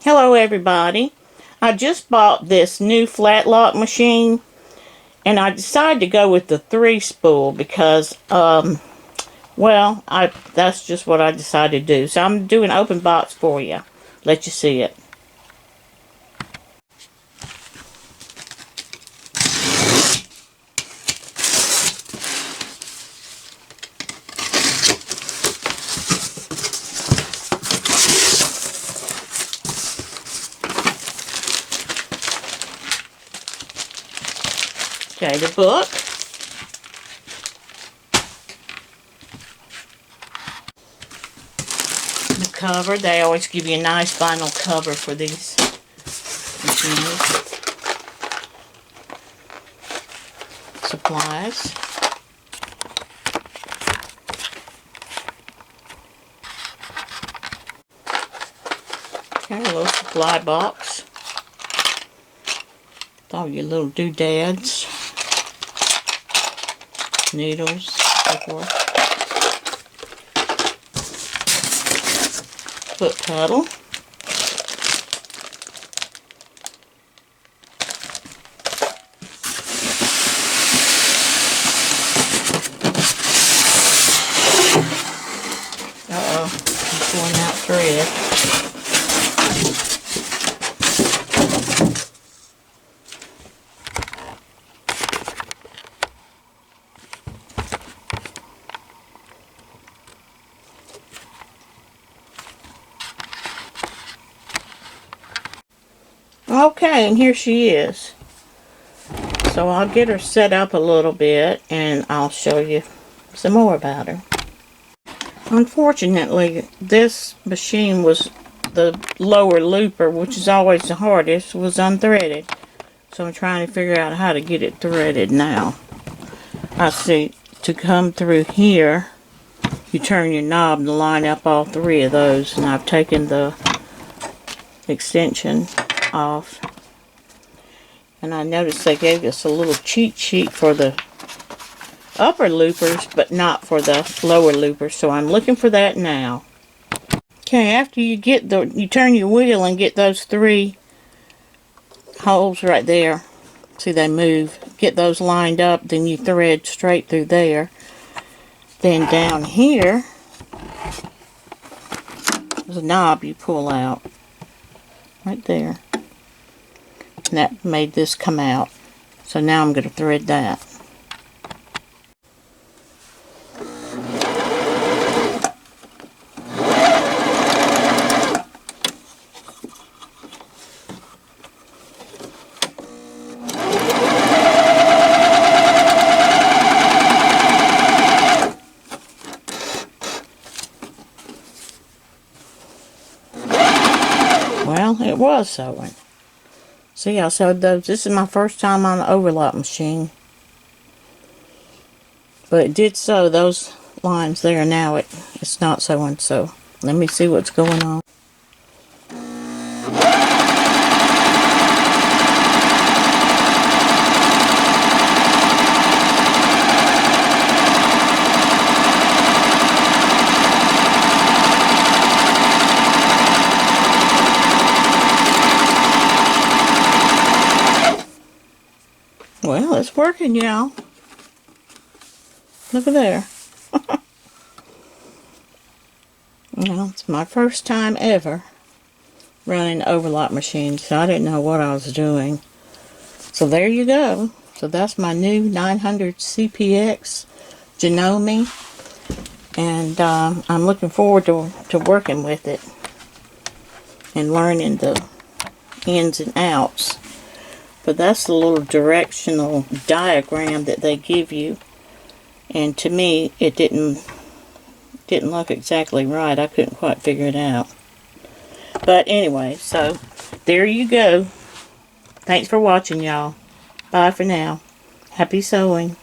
Hello everybody. I just bought this new flatlock machine and I decided to go with the 3 spool because well, that's just what I decided to do. So I'm doing open box for you. Let you see it. Okay, the book. The cover. They always give you a nice vinyl cover for these machines. Supplies. Okay, a little supply box. With all your little doodads. Needles, so forth. Foot pedal. Uh-oh, I'm pulling out thread. Okay, and here she is. So I'll get her set up a little bit and I'll show you some more about her. Unfortunately, this machine was the lower looper, which is always the hardest, was unthreaded. So I'm trying to figure out how to get it threaded now. I see, to come through here, you turn your knob to line up all 3 of those, and I've taken the extension off. And I noticed they gave us a little cheat sheet for the upper loopers, but not for the lower loopers, so I'm looking for that now. Okay, after you turn your wheel and get those 3 holes right there. See, they move. Get those lined up, then you thread straight through there. Then down here, there's a knob you pull out. Right there. And that made this come out. So now I'm going to thread that. Well, it was sewing. See, I sewed those. This is my first time on the overlock machine. But it did sew those lines there. Now it's not sewing, so let me see what's going on. Well, it's working, y'all. Look at there. Well, it's my first time ever running an overlock machine, so I didn't know what I was doing. So there you go. So that's my new 900 CVX JANOME, and I'm looking forward to working with it and learning the ins and outs. But that's the little directional diagram that they give you, and to me it didn't look exactly right. I couldn't quite figure it out. But anyway, so there you go. Thanks for watching, y'all. Bye for now. Happy sewing.